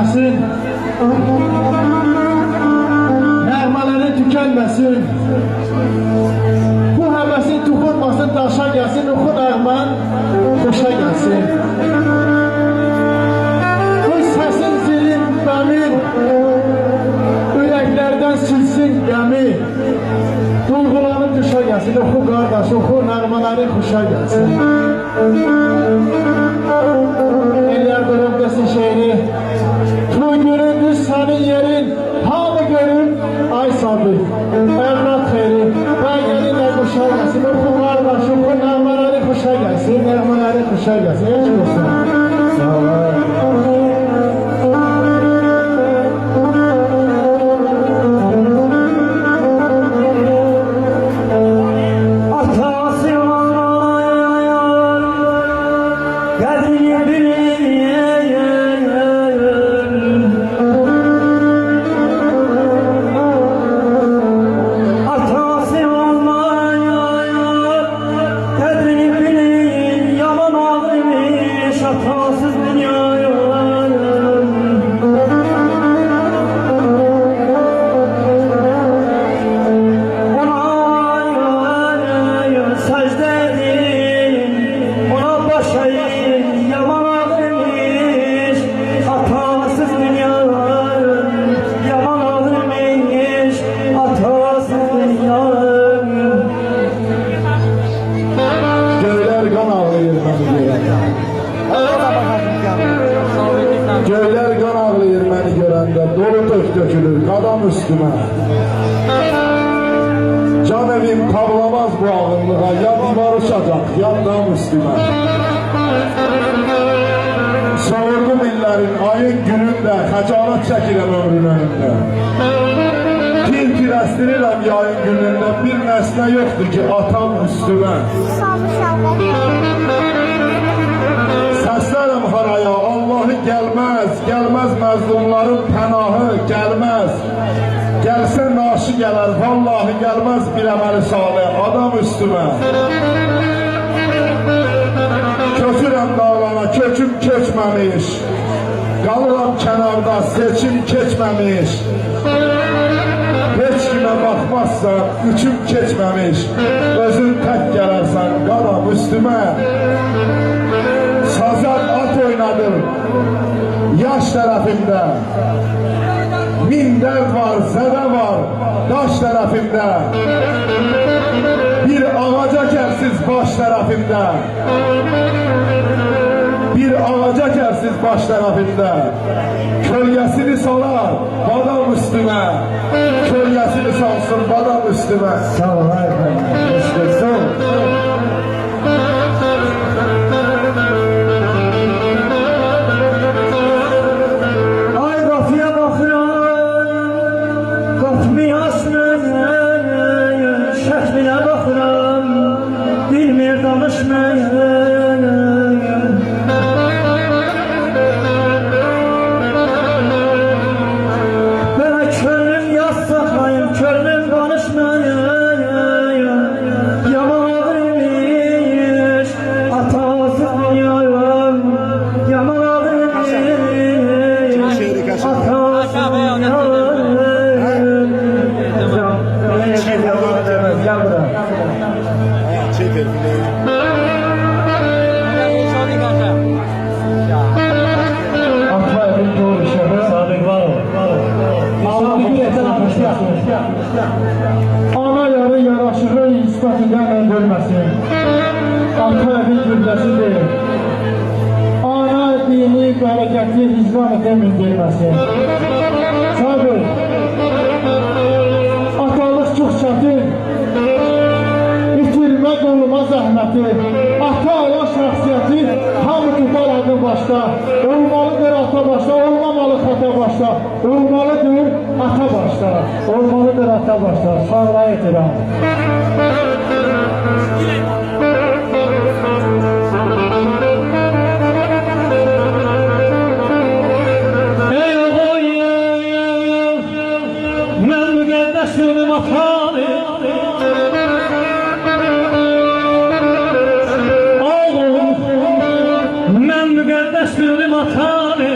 düşməsin, nəğmələrin tükənməsin, bu həvəsin toxunmasın, daşa gəlsin, oxu nəğmən xoşa gəlsin. Bu səsin zilin, bəmin, ürəklərdən silsin qəmi, duyğuların düşə gəlsin, oxu qardaş, oxu nəğmələrin xoşa gəlsin. Eller durumdasın şehri, Tuy göründü senin yerin, hamı görür, ay sabır, evlat xeyri, ben gelinle kuşa gelsin, oku kardeş, oku nəğmələri kuşa gelsin, nəğmələri kuşa gelsin, hiç olsun. Sağ ol. Göyler kan ağlayır beni görəndə, dolu dökülür qadam üstüme. Can evim tavlamaz bu ağınlığa, ya divar uçacaq, ya dam üstüme. Savurdum illerin ayın günündə, xəcalat çəkirəm ömrün önündə. Tir əstirirəm yayın günündə, bir nəsnə yoxdur ki atam üstüme. Səslərəm haraya, Allahı gəlməz, gəlməz məzlumların pənahı gəlməz. Gəlsə naşı gələr, vallahi gəlməz bir əməli salih, adam üstümə. Köçürəm dağlana, köküm köçməmiş, qalıram kənarda, seçim keçməmiş. Heç kimə baxmazsan, üçüm keçməmiş, özün tək gələrsən, qadam üstümə. Sazak at oynadım yaş tərəfimdə, min dərd var, zədə var daş tərəfimdə, bir ağaca kərsiz baş tərəfimdə, bir ağaca kərsiz baş tərəfimdə, kölgəsini salar badam üstüme, kölgəsini salsın badam üstüme. Sağ ol, sağ ol. Ana yarı yaraşığı ispat edən bölməsin. Ata evin gülləsidir. Ana dini, bərəkətli, hicran edən bildirməsin. Sabır, atalıq çox çətin, itirmək olmaz zəhməti. Ata olan şəxsiyyəti hamı tutar adı başda. Olmalıdır ata başda, olmamalı xata başda. Olmalıdır ata başda, olmalıdır ata başda. Sağla etiram. Ey oğul, mən müqəddəs yolum atanı. Oğul, mən müqəddəs yolum atanı.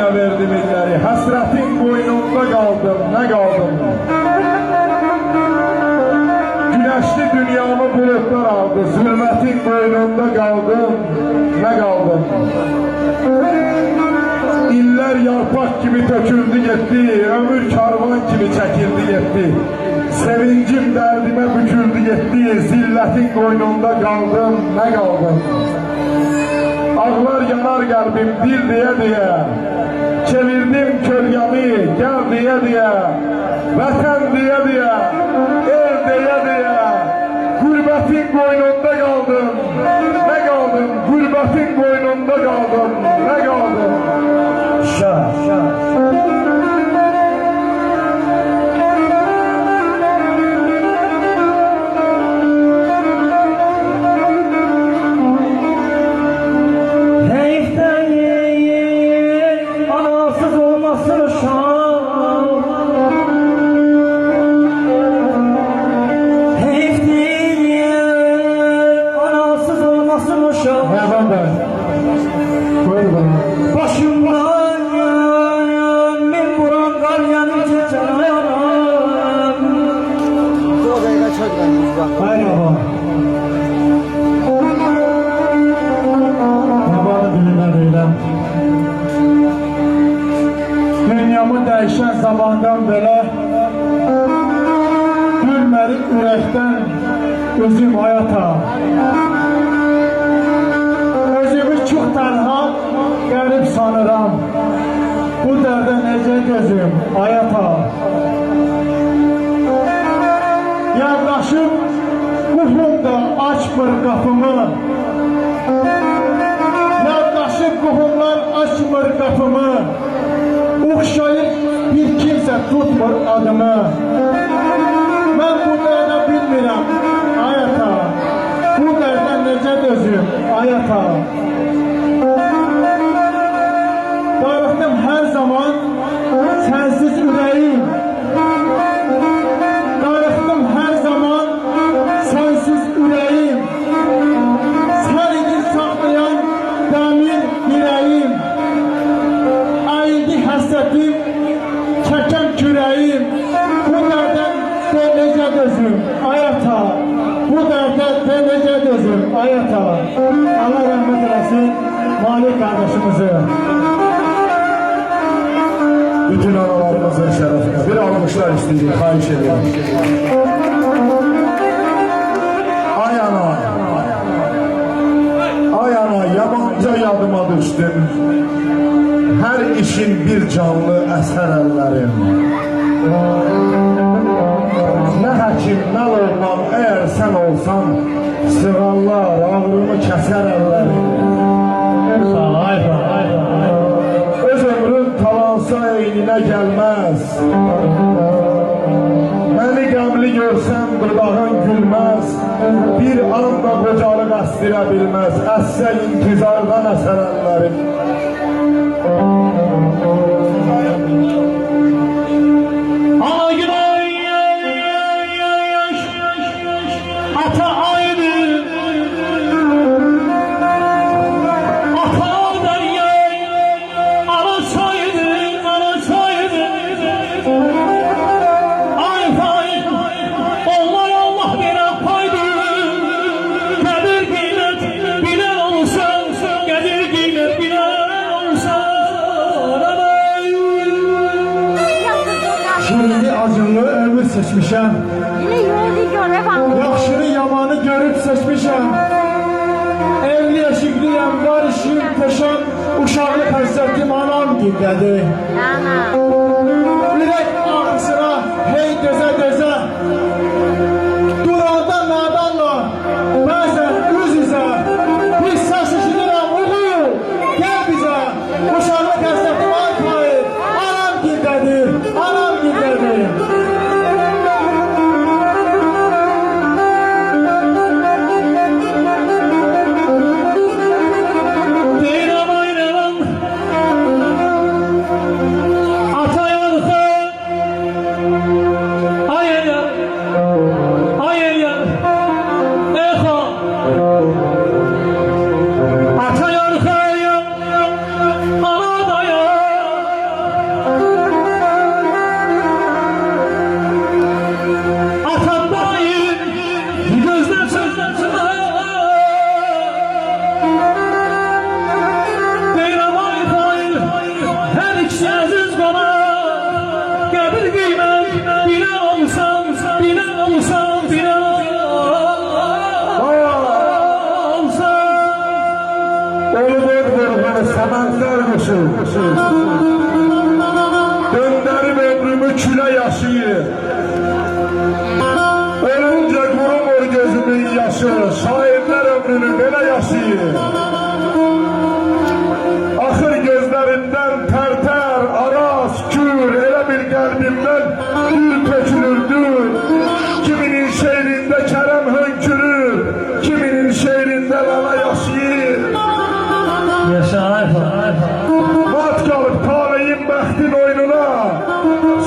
yine verdim elleri. Hasretin boynunda kaldım, ne kaldım? Güneşli dünyamı bulutlar aldı. Zulmetin boynunda kaldım, ne kaldım? İller yarpak gibi töküldü gitti, ömür karvan gibi çekildi gitti. Sevincim derdime büküldü gitti, zilletin boynunda kaldım, ne kaldım? Ağlar yanar kalbim dil diye, çevirdim kölgemi gel diye, vatan diye, el diye, gurbetin boynunda kaldım, ne kaldım? Gurbetin boynunda kaldım, ne kaldım? Şah. Dünyamı değişen zamandan böyle gülmerik yürekten özüm hayata. Özümü çok tenha, garip sanıram. Bu derde nece gözüm hayata. Yaklaşıp kuhumda açmır kapımı. Yaklaşıp kuhumlar açmır kapımı. Okşayıp bir kimse tutmur adımı. Ben bu derde bilmirəm hayata. Bu derde nece dözüm hayata. Darıxdım her zaman sensiz yüreğim. Darıxdım her zaman sensiz yüreğim. Sen idin saklayan demir yüreğim. Ayıldı hasretim, çeken küreğim. Bu derden de nece dözüm hayata. Bu derde de nece dözüm hayata. Allah rahmet eylesin Malik kardeşimizi. Bütün analarımızın şerefine bir almışlar istedik, xahiş ediyorum. Ay ana, yabancı yadıma düştüm. Her işin bir canlı eser ellerim. Ne hekim, ne olmam eğer sen olsan, sığallar ağrımı keser ellerim. Öz ömrün talansa eynine gelmez. Beni qəmli görsən dudağın gülmez. Bir anda qocalık əstirə bilmez. Əssə intizardan əsər əllərim. Ana günay, ata ayrı, ata derya, ana saydı, ay fay, onlar Allah bir paydı, gelir kıymet bilen olsa, gelir kıymet bilen olsa. Şirinli acılı ömür seçmişəm. Yaxşını yamanı görüp seçmişəm. Evli eşikliyəm, var işim peşəm. Uşaqlı həsrətim anam gildədir. Ürək ağrısına hey dözə. Duranda nadanla, bəzən üz üzə. Bir səs işidirəm, oğul, gəl bizə. Uşaqlı həsrətim ay payı, anam gildədir. Ata Döndərib ömrümü külə yaşayır. Ölüncə qurumur gözümün yaşı, şairlər ömrünü belə yaşayır. Axır gözlərindən tərtər, araz, kür, elə bir qəlbimdən gül tökülürdü. Kiminin şeirində kərəm hönkürür, kiminin şeirində lala yaşayır. Mat qalıb taleyin bəxtin oyununa,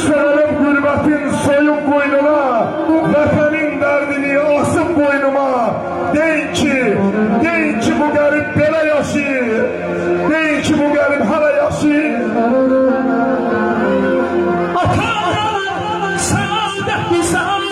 sönülüb qürbətin soyun qoynuna, vətənin dərdini asıb boynuma. Deyin ki bu qərib belə yaşayır, deyin ki bu qərib hələ yaşayır. Sağ ol.